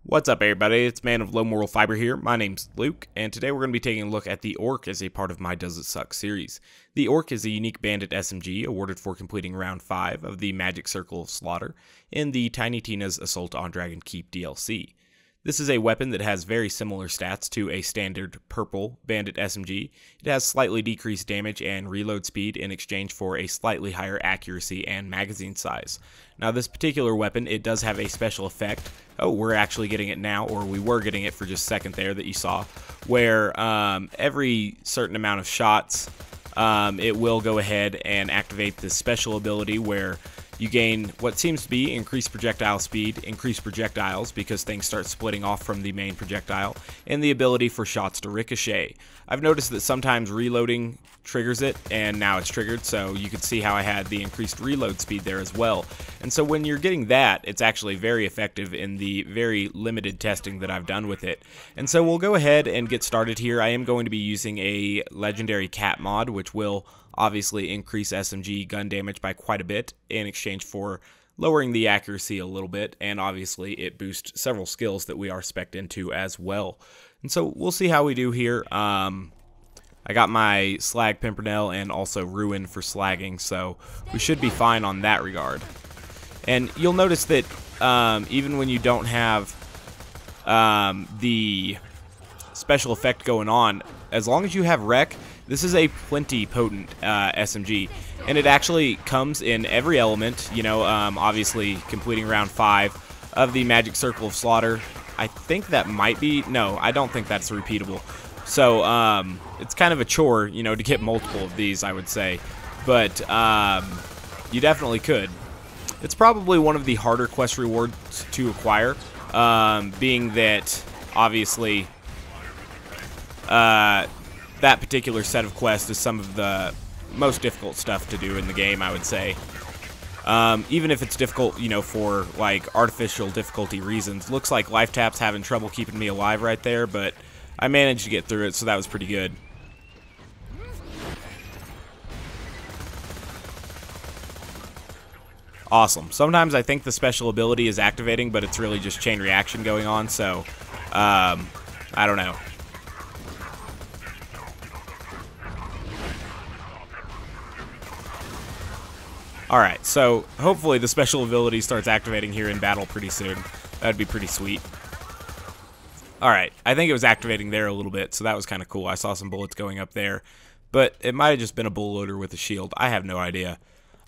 What's up, everybody? It's Man of Low Moral Fiber here. My name's Luke, and today we're going to be taking a look at the Orc as a part of my Does It Suck series. The Orc is a unique Bandit SMG awarded for completing round 5 of the Magic Circle of Slaughter in the Tiny Tina's Assault on Dragon Keep DLC. This is a weapon that has very similar stats to a standard purple Bandit SMG. It has slightly decreased damage and reload speed in exchange for a slightly higher accuracy and magazine size. Now this particular weapon, it does have a special effect. Oh, we're actually getting it now, or we were getting it for just a second there that you saw, where every certain amount of shots, it will go ahead and activate this special ability where you gain what seems to be increased projectile speed, increased projectiles because things start splitting off from the main projectile, and the ability for shots to ricochet. I've noticed that sometimes reloading triggers it, and now it's triggered, so you can see how I had the increased reload speed there as well. And so when you're getting that, it's actually very effective in the very limited testing that I've done with it. And so we'll go ahead and get started here. I am going to be using a legendary cat mod, which will obviously increase SMG gun damage by quite a bit in exchange for lowering the accuracy a little bit, and obviously it boosts several skills that we are spec'd into as well. And so we'll see how we do here. I got my Slag Pimpernel and also Ruin for slagging, so we should be fine on that regard. And you'll notice that even when you don't have the special effect going on, as long as you have Wreck, this is a plenty potent SMG, and it actually comes in every element. You know, obviously completing round 5 of the Magic Circle of Slaughter. I think that might be, no, I don't think that's repeatable. So it's kind of a chore, you know, to get multiple of these, I would say, but you definitely could. It's probably one of the harder quest rewards to acquire, being that obviously that particular set of quests is some of the most difficult stuff to do in the game, I would say. Even if it's difficult, you know, for like artificial difficulty reasons. Looks like Life Tap's having trouble keeping me alive right there, but I managed to get through it, so that was pretty good. Awesome. Sometimes I think the special ability is activating, but it's really just chain reaction going on, so I don't know. Alright, so hopefully the special ability starts activating here in battle pretty soon. That'd be pretty sweet. Alright, I think it was activating there a little bit, so that was kind of cool. I saw some bullets going up there, but it might have just been a bull loader with a shield. I have no idea.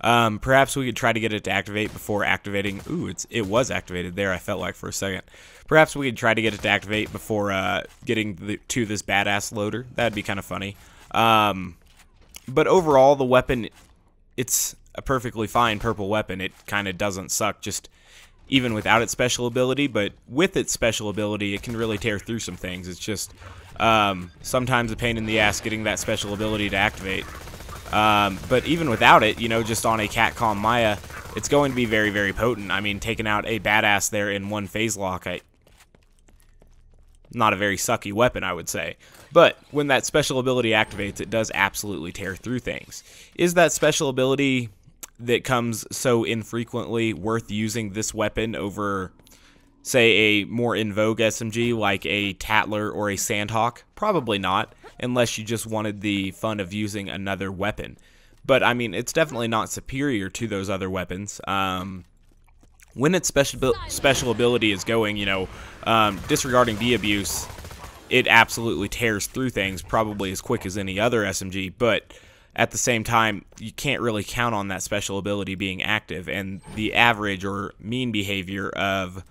Perhaps we could try to get it to activate before activating. Ooh, it was activated there, I felt like, for a second. Perhaps we could try to get it to activate before getting to this badass loader. That'd be kind of funny. But overall, the weapon, it's a perfectly fine purple weapon. It kind of doesn't suck, just even without its special ability, but with its special ability, it can really tear through some things. It's just sometimes a pain in the ass getting that special ability to activate. But even without it, you know, just on a Catcom Maya, it's going to be very, very potent. I mean, taking out a badass there in one phase lock, not a very sucky weapon, I would say. But when that special ability activates, it does absolutely tear through things. Is that special ability that comes so infrequently worth using this weapon over, say, a more in vogue SMG like a Tatler or a Sandhawk? Probably not, unless you just wanted the fun of using another weapon. But, I mean, it's definitely not superior to those other weapons. When its special ability is going, you know, disregarding de-abuse, it absolutely tears through things, probably as quick as any other SMG, but at the same time, you can't really count on that special ability being active, and the average or mean behavior of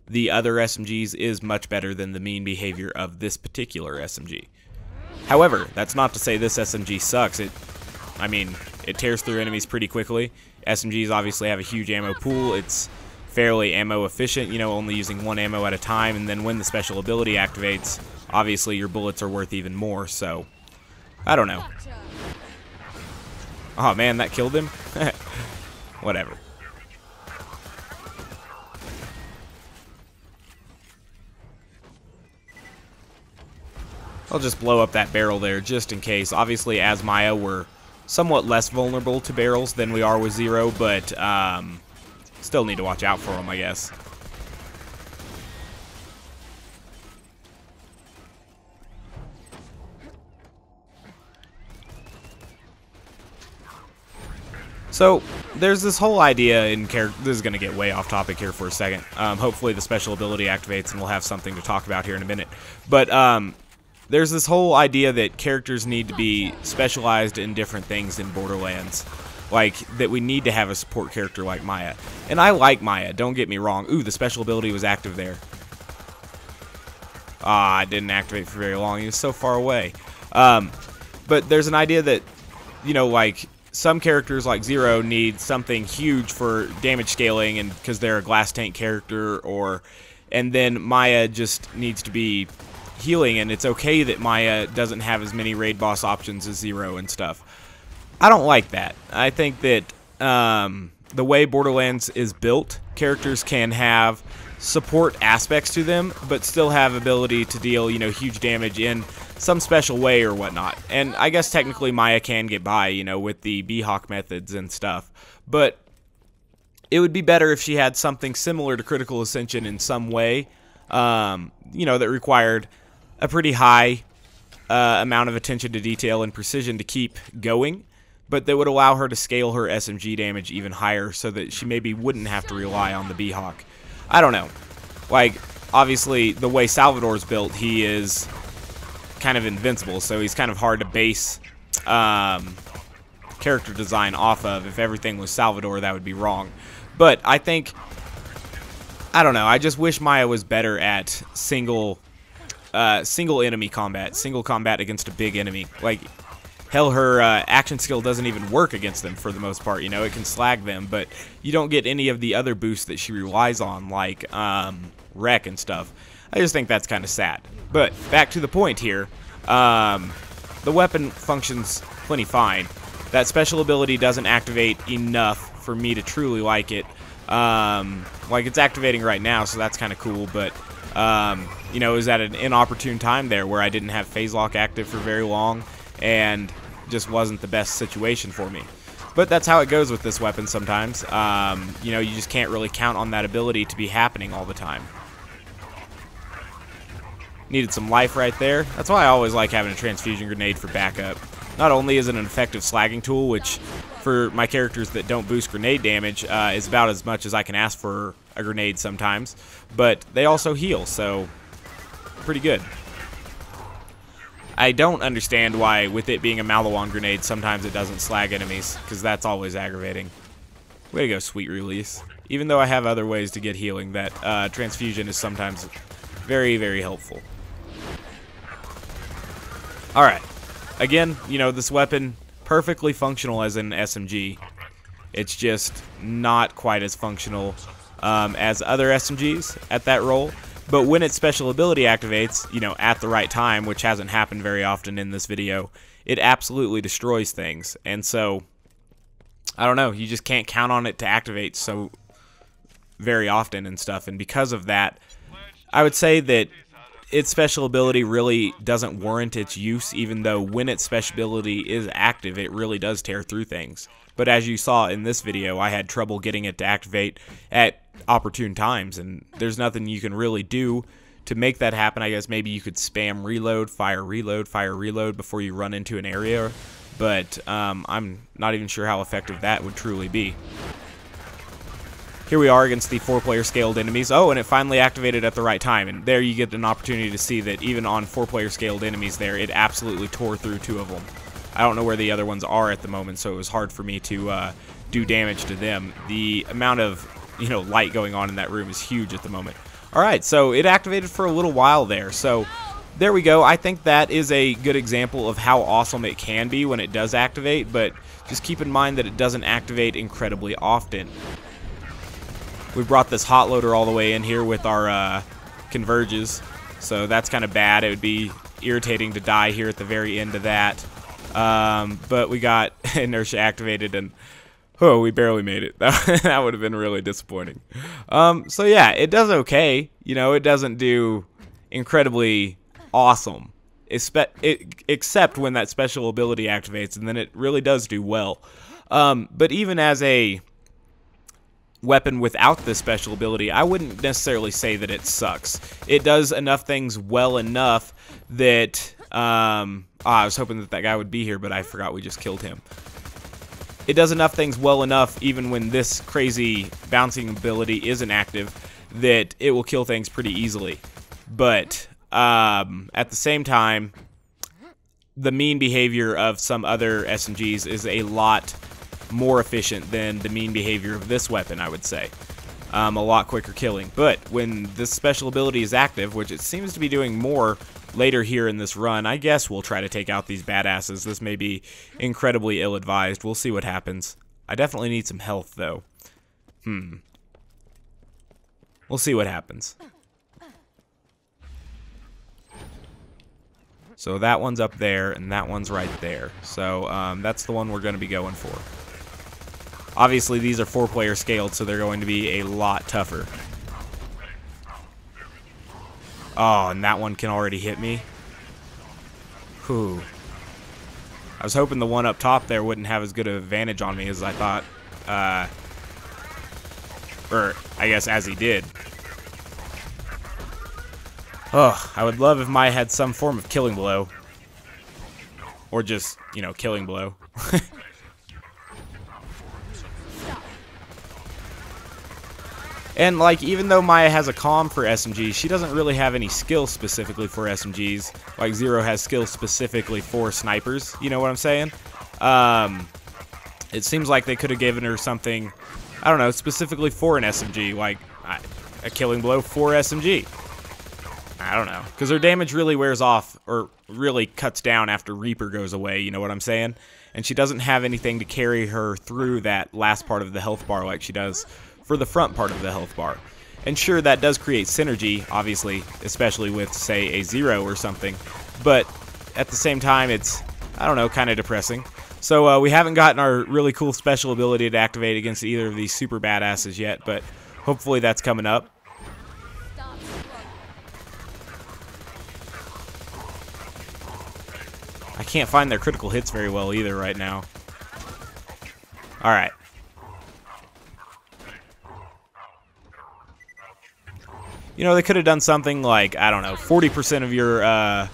the other SMGs is much better than the mean behavior of this particular SMG. However, that's not to say this SMG sucks. I mean, it tears through enemies pretty quickly. SMGs obviously have a huge ammo pool. It's fairly ammo efficient, you know, only using one ammo at a time, and then when the special ability activates, obviously your bullets are worth even more, so I don't know. Oh man, that killed him? Whatever. I'll just blow up that barrel there just in case. Obviously, as Maya, we're somewhat less vulnerable to barrels than we are with Zero, but still need to watch out for them, I guess. So there's this whole idea in character. This is going to get way off topic here for a second. Hopefully the special ability activates and we'll have something to talk about here in a minute. But there's this whole idea that characters need to be specialized in different things in Borderlands. Like, that we need to have a support character like Maya. And I like Maya, don't get me wrong. Ooh, the special ability was active there. Ah, it didn't activate for very long. He was so far away. But there's an idea that, you know, like, some characters like Zero need something huge for damage scaling, and because they're a glass tank character, and then Maya just needs to be healing, and it's okay that Maya doesn't have as many raid boss options as Zero and stuff. I don't like that. I think that the way Borderlands is built, characters can have support aspects to them, but still have ability to deal, you know, huge damage in some special way or whatnot. And I guess technically Maya can get by, you know, with the B-Hawk methods and stuff. But it would be better if she had something similar to Critical Ascension in some way, you know, that required a pretty high amount of attention to detail and precision to keep going, but that would allow her to scale her SMG damage even higher so that she maybe wouldn't have to rely on the B-Hawk. I don't know. Like, obviously, the way Salvador's built, he is kind of invincible, so he's kind of hard to base character design off of. If everything was Salvador, that would be wrong. But I think, I don't know, I just wish Maya was better at single enemy combat, single combat against a big enemy. Like, hell, her action skill doesn't even work against them for the most part. You know, it can slag them, but you don't get any of the other boosts that she relies on, like wreck and stuff. I just think that's kind of sad. But back to the point here, the weapon functions plenty fine. That special ability doesn't activate enough for me to truly like it. Like, it's activating right now, so that's kind of cool, but you know, it was at an inopportune time there where I didn't have phase lock active for very long, and just wasn't the best situation for me. But that's how it goes with this weapon sometimes. You know, you just can't really count on that ability to be happening all the time. Needed some life right there. That's why I always like having a transfusion grenade for backup. Not only is it an effective slagging tool, which for my characters that don't boost grenade damage is about as much as I can ask for a grenade sometimes, but they also heal, so pretty good. I don't understand why, with it being a Malawan grenade, sometimes it doesn't slag enemies, because that's always aggravating. Way to go, Sweet Release. Even though I have other ways to get healing, that transfusion is sometimes very, very helpful. Alright. Again, you know, this weapon, perfectly functional as an SMG. It's just not quite as functional as other SMGs at that role. But when its special ability activates, you know, at the right time, which hasn't happened very often in this video, it absolutely destroys things. And so, I don't know, you just can't count on it to activate so very often and stuff. And because of that, I would say that its special ability really doesn't warrant its use, even though when its special ability is active, it really does tear through things. But as you saw in this video, I had trouble getting it to activate at opportune times, and there's nothing you can really do to make that happen. I guess maybe you could spam reload, fire reload before you run into an area, but I'm not even sure how effective that would truly be. Here we are against the 4-player scaled enemies. Oh, and it finally activated at the right time, and there you get an opportunity to see that even on 4-player scaled enemies there, it absolutely tore through 2 of them. I don't know where the other ones are at the moment, so it was hard for me to do damage to them. The amount of, you know, light going on in that room is huge at the moment. Alright, so it activated for a little while there, so there we go. I think that is a good example of how awesome it can be when it does activate, but just keep in mind that it doesn't activate incredibly often. We brought this hot loader all the way in here with our converges, so that's kind of bad. It would be irritating to die here at the very end of that. But we got inertia activated, and oh, we barely made it. That would have been really disappointing. So yeah, it does okay. You know, it doesn't do incredibly awesome, except when that special ability activates, and then it really does do well. But even as a weapon without this special ability, I wouldn't necessarily say that it sucks. It does enough things well enough that I was hoping that that guy would be here, but I forgot we just killed him. it does enough things well enough, even when this crazy bouncing ability isn't active, that it will kill things pretty easily. But at the same time, the mean behavior of some other SMGs is a lot more efficient than the mean behavior of this weapon, I would say. A lot quicker killing. But when this special ability is active, which it seems to be doing more later here in this run, I guess we'll try to take out these badasses. This may be incredibly ill-advised. We'll see what happens. I definitely need some health, though. We'll see what happens. So that one's up there, and that one's right there. So that's the one we're going to be going for. Obviously, these are 4-player scaled, so they're going to be a lot tougher. Oh, and that one can already hit me. Whew. I was hoping the one up top there wouldn't have as good an advantage on me as I thought. Or, I guess, as he did. Oh, I would love if Maya had some form of killing blow. Or just, you know, killing blow. And, like, even though Maya has a comm for SMGs, she doesn't really have any skills specifically for SMGs. Like, Zero has skills specifically for snipers, you know what I'm saying? It seems like they could have given her something, I don't know, specifically for an SMG, like a killing blow for SMG. I don't know, because her damage really wears off, or really cuts down after Reaper goes away, you know what I'm saying? And she doesn't have anything to carry her through that last part of the health bar like she does for the front part of the health bar. And sure, that does create synergy, obviously, especially with, say, a Zero or something, but at the same time, it's, I don't know, kind of depressing. So we haven't gotten our really cool special ability to activate against either of these super badasses yet, but hopefully that's coming up. I can't find their critical hits very well either right now. Alright. You know, they could have done something like, I don't know, 40% of your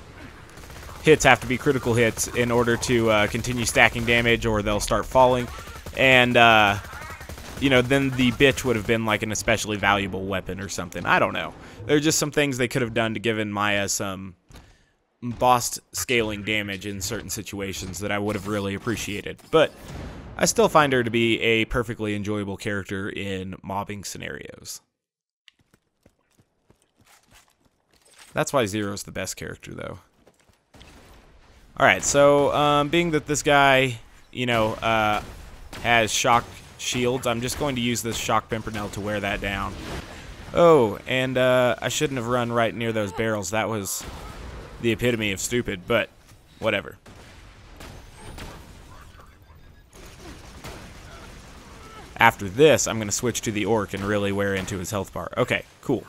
hits have to be critical hits in order to continue stacking damage, or they'll start falling. And, you know, then the bitch would have been like an especially valuable weapon or something. I don't know. There are just some things they could have done to give Maya some boss scaling damage in certain situations that I would have really appreciated. But I still find her to be a perfectly enjoyable character in mobbing scenarios. That's why Zero's the best character, though. Alright, so, being that this guy, you know, has shock shields, I'm just going to use this shock pimpernel to wear that down. Oh, and, I shouldn't have run right near those barrels. That was the epitome of stupid, but whatever. After this, I'm going to switch to the Orc and really wear into his health bar. Okay, cool.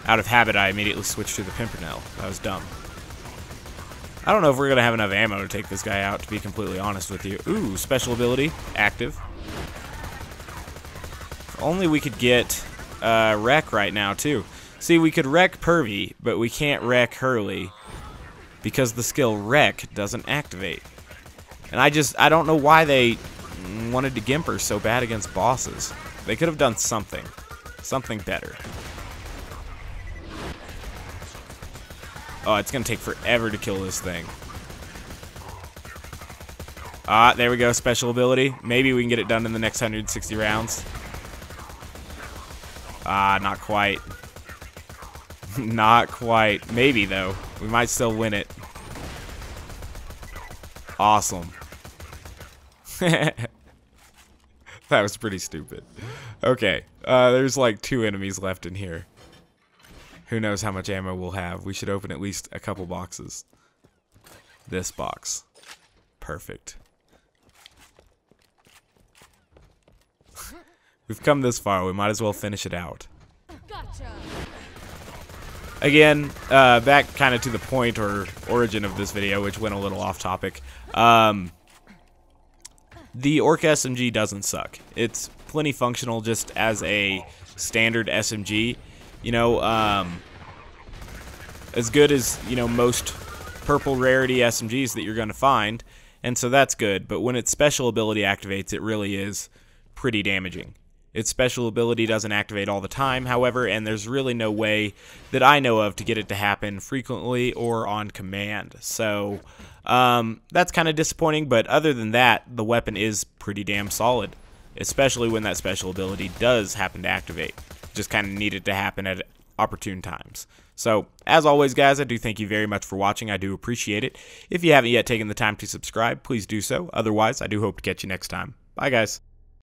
Out of habit, I immediately switched to the Pimpernel. That was dumb. I don't know if we're going to have enough ammo to take this guy out, to be completely honest with you. Ooh, special ability. Active. If only we could get Wreck right now, too. See, we could Wreck Pervy, but we can't Wreck Hurley because the skill Wreck doesn't activate. And I don't know why they wanted to gimp her so bad against bosses. They could have done something. Something better. Oh, it's going to take forever to kill this thing. Ah, there we go. Special ability. Maybe we can get it done in the next 160 rounds. Ah, not quite. Not quite. Maybe, though. We might still win it. Awesome. That was pretty stupid. Okay. There's like 2 enemies left in here. Who knows how much ammo we'll have. We should open at least a couple boxes. This box. Perfect. We've come this far. We might as well finish it out. Gotcha. Again, back kind of to the point or origin of this video, which went a little off topic. The Orc SMG doesn't suck. It's plenty functional just as a standard SMG. You know, as good as, you know, most purple rarity SMGs that you're going to find. and so that's good, but when its special ability activates, it really is pretty damaging. Its special ability doesn't activate all the time, however, and there's really no way that I know of to get it to happen frequently or on command. So that's kind of disappointing, but other than that, the weapon is pretty damn solid, especially when that special ability does happen to activate. Just kind of need it to happen at opportune times. So, as always, guys, I do thank you very much for watching. I do appreciate it. If you haven't yet taken the time to subscribe, please do so. Otherwise, I do hope to catch you next time. Bye, guys.